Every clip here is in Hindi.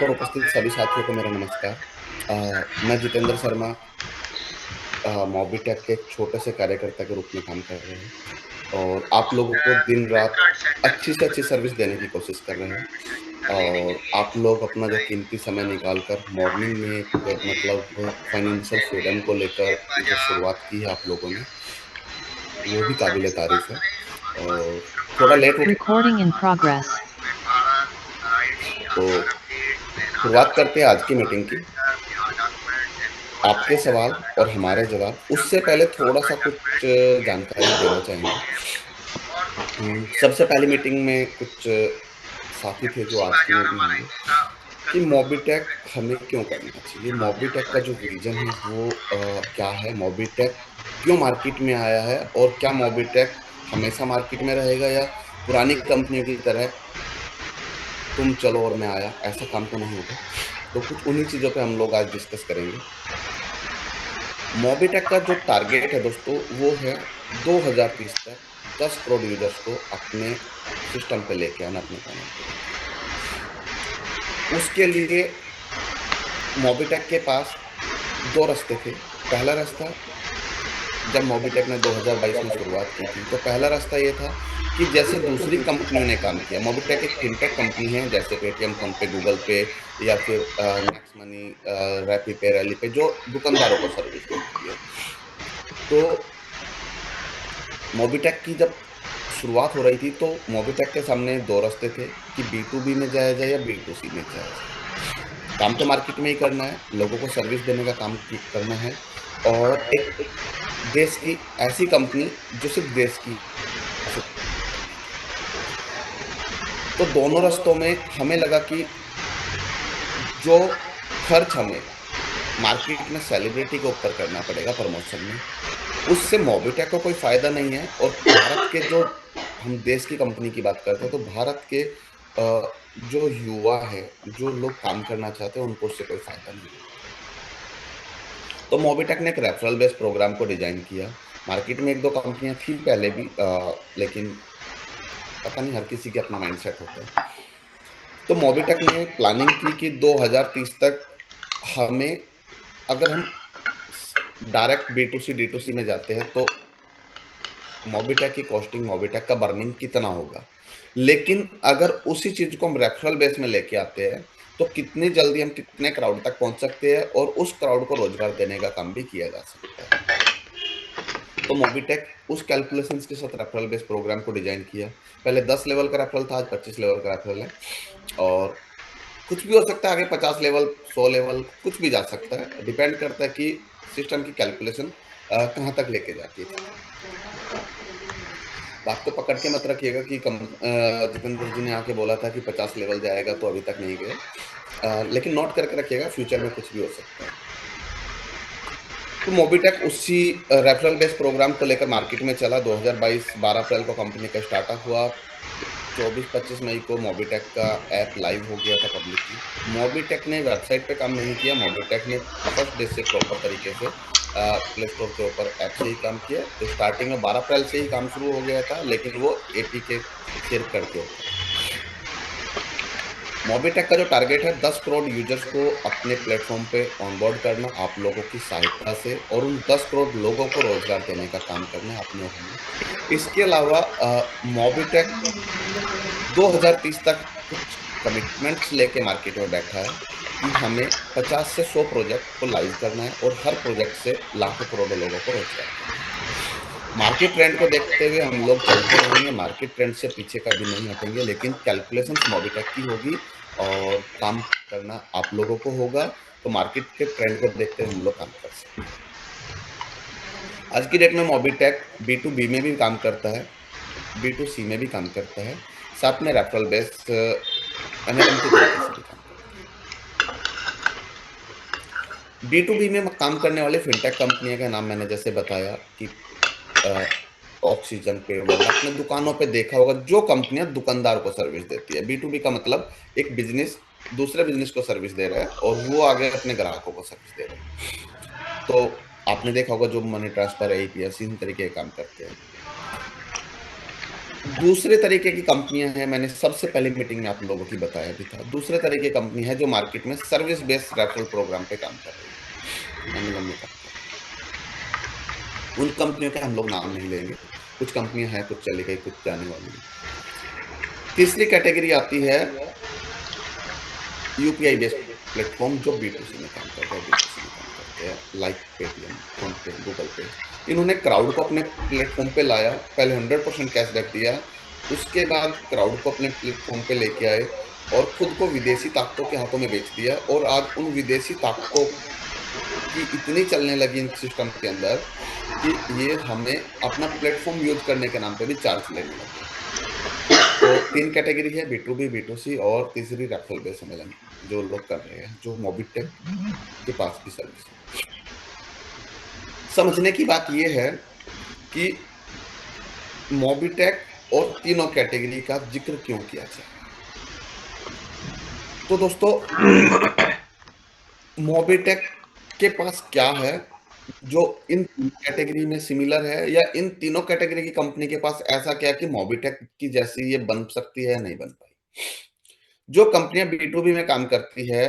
पर उपस्थित सभी साथियों को मेरा नमस्कार। मैं जितेंद्र शर्मा मोबिटेक के एक छोटे से कार्यकर्ता के रूप में काम कर रहे हैं और आप लोगों को दिन-रात अच्छी से अच्छी सर्विस देने की कोशिश कर रहे हैं। और आप लोग अपना जो कीमती समय निकाल कर मॉर्निंग में एक मतलब फाइनेंशियल फ्रीडम को लेकर जो शुरुआत की है आप लोगों ने, वो भी काबिल-ए-तारीफ़ है। और थोड़ा लेट उठ Recording in progress. तो शुरुआत करते हैं आज की मीटिंग की। आपके सवाल और हमारे जवाब, उससे पहले थोड़ा-सा कुछ जानकारी देना चाहेंगे। सबसे पहली मीटिंग में कुछ साथी थे जो आज की में भी होंगे, कि मोबिटेक हमें क्यों करना चाहिए? मोबिटेक का जो विज़न है वो क्या है? मोबिटेक क्यों मार्केट में आया है? और क्या मोबिटेक हमेशा मार्केट में रहेगा या पुरानी कंपनियों की तरह तुम चलो और मैं आया, ऐसा काम तो नहीं होगा? तो कुछ उन्हीं चीज़ों पे हम लोग आज डिस्कस करेंगे। मोबिटेक का जो टारगेट है दोस्तों, वो है 2030 तक 10 करोड़ यूज़र्स को अपने सिस्टम पे लेके आना, अपने पैनल पे लेके आना। उसके लिए मोबिटेक के पास 2 रास्ते थे। पहला रास्ता, जब मोबिटेक ने 2022 में शुरुआत की थी, तो पहला रास्ता ये था कि जैसे दूसरी कंपनियों ने काम किया, मोबिटेक एक फिनटेक कंपनी है, जैसे पेटीएम, फ़ोनपे, गूगल पे या फिर नेक्स्ट मनी, रैपिड, रैलीपे, जो दुकानदारों को सर्विस देती है। तो मोबिटेक की जब शुरुआत हो रही थी, तो मोबिटेक के सामने 2 रास्ते थे कि बी टू बी में जाया जाए या बी टू सी में जाया जाए। काम तो मार्केट में ही करना है, लोगों को सर्विस देने का काम की करना है और एक देश की ऐसी कंपनी जो सिर्फ़ देश की करने की। तो दोनों रास्तों में हमें लगा कि जो खर्च हमें मार्केट में सेलिब्रिटी के ऊपर करना पड़ेगा प्रमोशन में, उससे मोबिटेक को कोई फ़ायदा नहीं है और भारत के जो हम देश की कंपनी की बात करते हैं, तो भारत के जो युवा हैं, जो लोग काम करना चाहते हैं, उनको उससे कोई फ़ायदा नहीं होगा। तो मोबिटेक ने एक रेफरल बेस्ड प्रोग्राम को डिज़ाइन किया। मार्केट में 1-2 कंपनियाँ थी पहले भी, लेकिन पता नहीं हर किसी के अपना माइंडसेट होता है। तो मोबिटेक ने प्लानिंग की कि 2030 तक हमें, अगर हम direct B to C, D to C में जाते हैं, तो मोबिटेक की कॉस्टिंग, मोबिटेक का बर्निंग कितना होगा? लेकिन अगर उसी चीज़ को हम रेफरल बेस में लेके आते हैं, तो कितनी जल्दी हम कितने क्राउड तक पहुँच सकते हैं और उस क्राउड को रोज़गार देने का काम भी किया जा सकता है। तो मोबिटेक उस कैलकुलेशंस के साथ रेफरल बेस्ड प्रोग्राम को डिज़ाइन किया। पहले 10 लेवल का रेफरल था, आज 25 लेवल का रेफरल है और कुछ भी हो सकता है आगे, 50 लेवल, 100 लेवल, कुछ भी जा सकता है। डिपेंड करता है कि सिस्टम की कैलकुलेशन कहाँ तक लेके जाती है। बात को पकड़ के मत रखिएगा कि जितेंद्र जी ने आके बोला था कि 50 लेवल जाएगा तो अभी तक नहीं गए। लेकिन नोट करके रखिएगा, फ्यूचर में कुछ भी हो सकता है। तो मोबिटेक उसी रेफरल बेस्ड प्रोग्राम को लेकर मार्केट में चला। 2022 12 अप्रैल को कंपनी का स्टार्टअप हुआ। 24-25 मई को मोबिटेक का ऐप लाइव हो गया था पब्लिकली। मोबिटेक ने वेबसाइट पे काम नहीं किया, मोबिटेक ने फर्स्ट डे से प्रॉपर तरीके से प्ले स्टोर के ऊपर ऐप से ही काम किया। स्टार्टिंग में 12 अप्रैल से ही काम शुरू हो गया था, लेकिन वो एपीके शेयर करके होता था। मोबिटेक का जो टारगेट है, 10 करोड़ यूज़र्स को अपने प्लेटफ़ॉर्म पे ऑनबोर्ड करना, आप लोगों की सहायता से, और उन 10 करोड़ लोगों को रोज़गार देने का काम करना है अपने और हमें। इसके अलावा मोबिटेक 2030 तक कुछ कमिटमेंट्स लेके मार्केट में बैठा है कि हमें 50 से 100 प्रोजेक्ट को लाइव करना है और हर प्रोजेक्ट से लाखों करोड़ों लोगों को रोज़गार देना है। मार्केट ट्रेंड को देखते हुए हम लोग चलते रहेंगे, मार्केट ट्रेंड से पीछे कभी नहीं हटेंगे, लेकिन कैलकुलेशंस मोबिटेक की होगी और काम करना आप लोगों को होगा, तो मार्केट के ट्रेंड को देखते हुए हम लोग काम कर सकते हैं। आज की डेट में मोबिटेक बी टू बी में भी काम करता है, बी टू सी में भी काम करता है, साथ में रेफरल बेस्ड एनएलएम के तरीके से भी काम करता है। बी टू बी में काम करने वाले फिनटेक कंपनियों का नाम मैंने जैसे बताया कि अ, ऑक्सीजन, पेवर्ल्ड, आपने दुकानों पे देखा होगा, जो कंपनियाँ दुकानदार को सर्विस देती है। बी टू बी का मतलब एक बिज़नेस दूसरे बिज़नेस को सर्विस दे रहा है और वो आगे अपने ग्राहकों को सर्विस दे रहा है। तो आपने देखा होगा जो मनी ट्रांसफर है, ईपीएस, इन तरीके के काम करते हैं। दूसरे तरीके की कंपनियाँ हैं, मैंने सबसे पहले मीटिंग में आप लोगों की बताया भी था। दूसरे तरह की कंपनी है जो मार्केट में सर्विस बेस्ड रेफरल प्रोग्राम पे काम कर रही है, एमएलएम में काम कर रही है। उन कंपनियों के हम लोग नाम नहीं लेंगे। कुछ कंपनियाँ हैं, कुछ चली गई, कुछ जाने वाली हैं। तीसरी कैटेगरी आती है यूपीआई बेस्ड प्लेटफ़ॉर्म जो बी2सी में काम करते हैं, B2C में काम करते हैं, लाइक पेटीएम, फ़ोनपे, गूगल पे। इन्होंने क्राउड को अपने प्लेटफ़ॉर्म पे लाया, पहले 100% कैशबैक दिया, उसके बाद क्राउड को अपने प्लेटफ़ॉर्म पे लेके आए और खुद को विदेशी ताकतों के हाथों में बेच दिया और आज उन विदेशी ताकतों की इतनी चलने लगी इन सिस्टम के अंदर कि ये हमें अपना प्लेटफ़ॉर्म यूज़ करने के नाम पे भी चार्ज लेने लगे हैं। तो 3 कैटेगरी है बी2बी, बी2सी और तीसरी रेफरल बेस्ड एमएलएम जो लोग कर रहे हैं, जो मोबिटेक के पास की सर्विस है। समझने की बात ये है कि मोबिटेक और तीनों कैटेगरी का ज़िक्र क्यों किया जा रहा है। तो दोस्तों मोबिटेक के पास क्या है जो इन कैटेगरी में सिमिलर है या इन तीनों कैटेगरी की कंपनी के पास ऐसा क्या है कि मोबिटेक की जैसी ये बन सकती है या नहीं बन पाई। जो कंपनियां बी2बी में काम करती है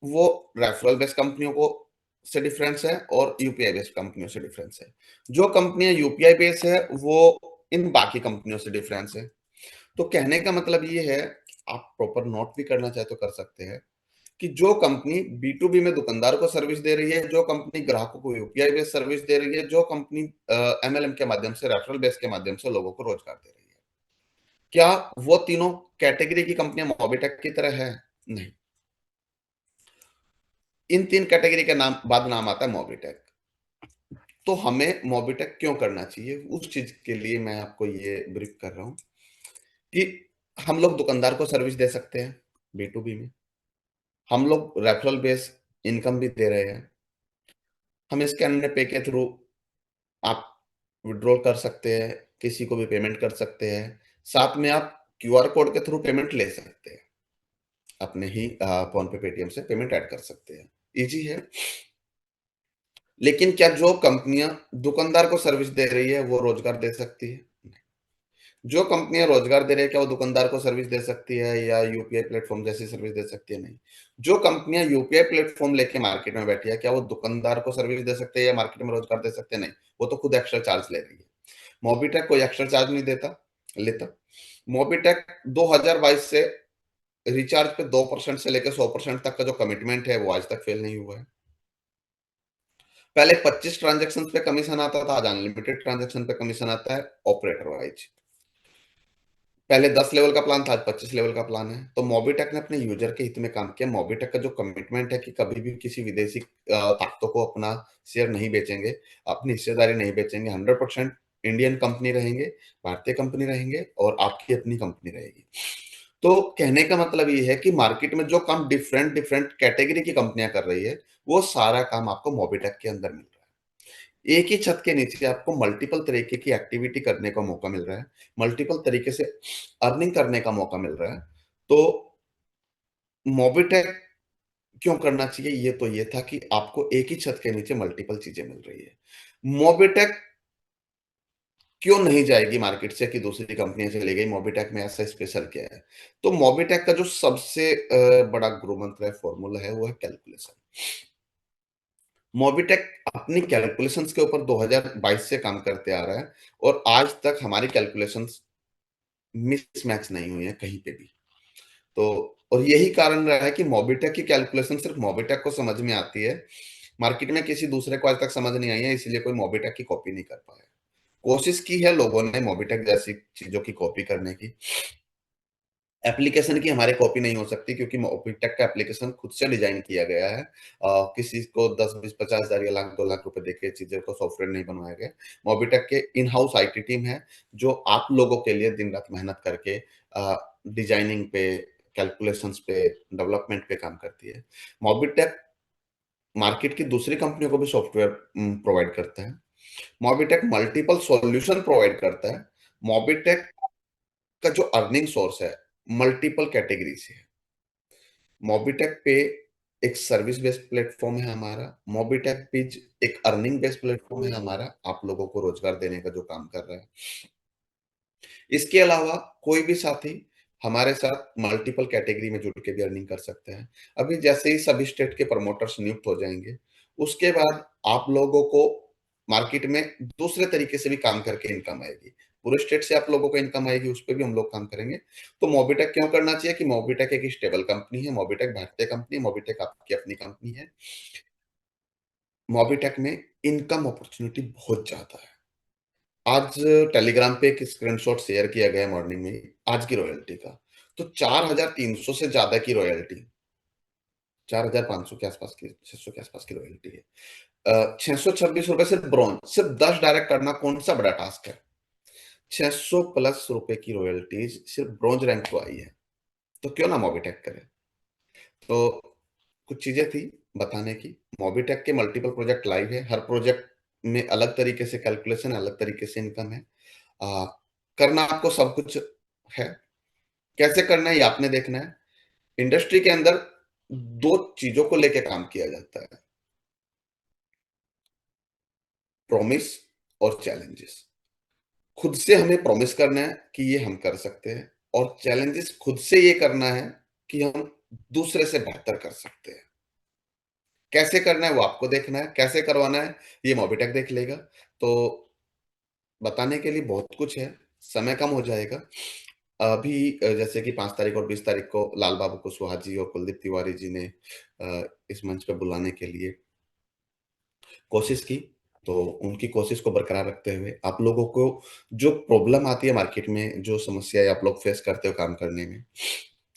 वो रेफरल बेस्ड कंपनियों को से डिफरेंस है और यूपीआई बेस्ड कंपनियों से डिफरेंस है। जो कंपनियां यूपीआई बेस्ड है वो इन बाकी कंपनियों से डिफरेंस है। तो कहने का मतलब ये है, आप प्रॉपर नोट भी करना चाहे तो कर सकते हैं कि जो कंपनी बी2बी में दुकानदार को सर्विस दे रही है, जो कंपनी ग्राहकों को यूपीआई बेस्ड सर्विस दे रही है, जो कंपनी एमएलएम के माध्यम से रेफरल बेस्ड के माध्यम से लोगों को रोजगार दे रही है, क्या वो तीनों कैटेगरी की कंपनियां मोबिटेक की तरह है? नहीं। इन तीन कैटेगरी के नाम बाद नाम आता है मोबिटेक। तो हमें मोबिटेक क्यों करना चाहिए उस चीज के लिए मैं आपको ये ब्रीफ कर रहा हूँ कि हम लोग दुकानदार को सर्विस दे सकते हैं बी2बी में। हम लोग रेफरल बेस इनकम भी दे रहे हैं। हम स्कैन पे के थ्रू आप विड्रॉल कर सकते हैं, किसी को भी पेमेंट कर सकते हैं। साथ में आप क्यूआर कोड के थ्रू पेमेंट ले सकते हैं। अपने ही फोन पे पेटीएम से पेमेंट ऐड कर सकते हैं। इजी है। लेकिन क्या जो कंपनियां दुकानदार को सर्विस दे रही है वो रोजगार दे सकती है? जो कंपनियां रोजगार दे रही है क्या वो दुकानदार को सर्विस दे सकती है या यूपीआई प्लेटफॉर्म जैसी सर्विस दे सकती है? नहीं। जो कंपनियां यूपीआई प्लेटफॉर्म लेके मार्केट में बैठी है क्या वो दुकानदार को सर्विस दे सकते हैं या मार्केट में रोजगार दे सकते हैं? नहीं। वो तो खुद एक्स्ट्रा चार्ज ले रही है। मोबिटेक कोई एक्स्ट्रा चार्ज नहीं देता लेता। मोबिटेक 2022 से रिचार्ज पे 2% से लेकर 100% तक का जो कमिटमेंट है वो आज तक फेल नहीं हुआ है। पहले 25 ट्रांजैक्शन पे कमीशन आता था, आज अनलिमिटेड ट्रांजैक्शन पे कमीशन आता है ऑपरेटर वाइज। पहले 10 लेवल का प्लान था, आज 25 लेवल का प्लान है। तो मोबिटेक ने अपने यूजर के हित में काम किया। मोबिटेक का जो कमिटमेंट है कि कभी भी किसी विदेशी ताकतों को अपना शेयर नहीं बेचेंगे, अपनी हिस्सेदारी नहीं बेचेंगे, 100% इंडियन कंपनी रहेंगे, भारतीय कंपनी रहेंगे और आपकी अपनी कंपनी रहेगी। तो कहने का मतलब ये है कि मार्केट में जो काम डिफरेंट डिफरेंट कैटेगरी की कंपनियां कर रही है, वो सारा काम आपको मोबिटेक के अंदर मिल रहा है। एक ही छत के नीचे आपको मल्टीपल तरीके की एक्टिविटी करने का मौका मिल रहा है, मल्टीपल तरीके से अर्निंग करने का मौका मिल रहा है। तो मोबिटेक क्यों करना चाहिए? ये तो ये था कि आपको एक ही छत के नीचे मल्टीपल चीजें मिल रही है। मोबिटेक क्यों नहीं जाएगी मार्केट से कि दूसरी कंपनियां चली गई, मोबिटेक में ऐसा स्पेशल क्या है? तो मोबिटेक का जो सबसे बड़ा गुरु मंत्र है, फॉर्मूला है, वो है कैलकुलेशन। मोबिटेक अपनी कैलकुलेशंस के ऊपर 2022 से काम करते आ रहा है और आज तक हमारी कैलकुलेशंस मिसमैच नहीं हुई है कहीं पे भी। तो और यही कारण रहा है कि मोबिटेक की कैलकुलेशन सिर्फ मोबिटेक को समझ में आती है। मार्केट में किसी दूसरे को आज तक समझ नहीं आई है, इसलिए कोई मोबिटेक की कॉपी नहीं कर पाया। कोशिश की है लोगों ने मोबिटेक जैसी चीजों की कॉपी करने की। एप्लीकेशन की हमारी कॉपी नहीं हो सकती क्योंकि मोबिटेक का एप्लीकेशन खुद से डिजाइन किया गया है। किसी को 10, 20, 50,000 या लाख 2 लाख रुपए देके चीजें को सॉफ्टवेयर नहीं बनवाया गया। मोबिटेक के इन हाउस आईटी टीम है जो आप लोगों के लिए दिन रात मेहनत करके डिजाइनिंग पे, कैलकुलेशंस पे, डेवलपमेंट पे काम करती है। मोबिटेक मार्केट की दूसरी कंपनियों को भी सॉफ्टवेयर प्रोवाइड करता है। मोबिटेक मल्टीपल सॉल्यूशन प्रोवाइड करता है। मोबिटेक का जो अर्निंग सोर्स है मल्टीपल कैटेगरी से है। मोबिटेक पे एक सर्विस बेस्ड प्लेटफॉर्म है हमारा। मोबिटेक पिच एक अर्निंग बेस्ड प्लेटफॉर्म है हमारा, आप लोगों को रोजगार देने का जो काम कर रहा है। इसके अलावा कोई भी साथी हमारे साथ मल्टीपल कैटेगरी में जुड़ के भी अर्निंग कर सकते हैं। अभी जैसे ही सभी स्टेट के प्रमोटर्स नियुक्त हो जाएँगे, उसके बाद आप लोगों को मार्केट में दूसरे तरीके से भी काम करके इनकम आएगी। पूरे स्टेट से आप लोगों को इनकम आएगी, उस पे भी हम लोग काम करेंगे। तो मोबिटेक क्यों करना चाहिए कि मोबिटेक एक स्टेबल कंपनी है, मोबिटेक भारतीय कंपनी है, मोबिटेक आपकी अपनी कंपनी है। मोबिटेक में इनकम अपॉर्च्युनिटी बहुत ज़्यादा है। आज टेलीग्राम पे एक स्क्रीनशॉट शेयर किया गया मॉर्निंग में आज की रॉयल्टी का, तो 4,300 से ज़्यादा की रॉयल्टी, 4,500 के आसपास की, 600 के आसपास की रॉयल्टी है। ₹626 सिर्फ ब्रोंज, सिर्फ 10 डायरेक्ट करना कौन-सा बड़ा टास्क है? 600 प्लस रुपए की रॉयल्टीज़ सिर्फ ब्रोंज रैंक को आई है, तो क्यों ना मोबिटेक करें? तो कुछ चीज़ें थी बताने की। मोबिटेक के मल्टीपल प्रोजेक्ट लाइव है, हर प्रोजेक्ट में अलग तरीके से कैलकुलेशन है, अलग तरीके से इनकम है। अ, करना आपको सब कुछ है। कैसे करना है ये आपने देखना है। इंडस्ट्री के अंदर 2 चीज़ों को लेके काम किया जाता है, प्रॉमिस और चैलेंजेस। खुद से हमें प्रॉमिस करना है कि ये हम कर सकते हैं और चैलेंजेस खुद से ये करना है कि हम दूसरे से बेहतर कर सकते हैं। कैसे करना है वो आपको देखना है, कैसे करवाना है ये मोबिटेक देख लेगा। तो बताने के लिए बहुत कुछ है, समय कम हो जाएगा। अभी जैसे कि 5 तारीख और 20 तारीख को लाल बाबू कुशवाहा जी और कुलदीप तिवारी जी ने इस मंच पे बुलाने के लिए कोशिश की, तो उनकी कोशिश को बरकरार रखते हुए आप लोगों को जो प्रॉब्लम आती है मार्केट में, जो समस्याएँ आप लोग फेस करते हो काम करने में,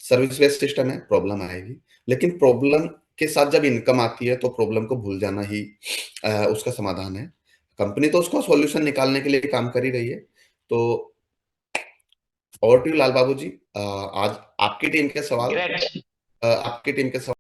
सर्विस बेस्ड सिस्टम है, प्रॉब्लम आएगी। लेकिन प्रॉब्लम के साथ जब इनकम आती है, तो प्रॉब्लम को भूल जाना ही उसका समाधान है। कंपनी तो उसका सॉल्यूशन निकालने के लिए काम कर ही रही है। तो ओवर टू यू लाल बाबू जी। आज आपकी टीम के सवाल ग्रेट। आपकी टीम के सवाल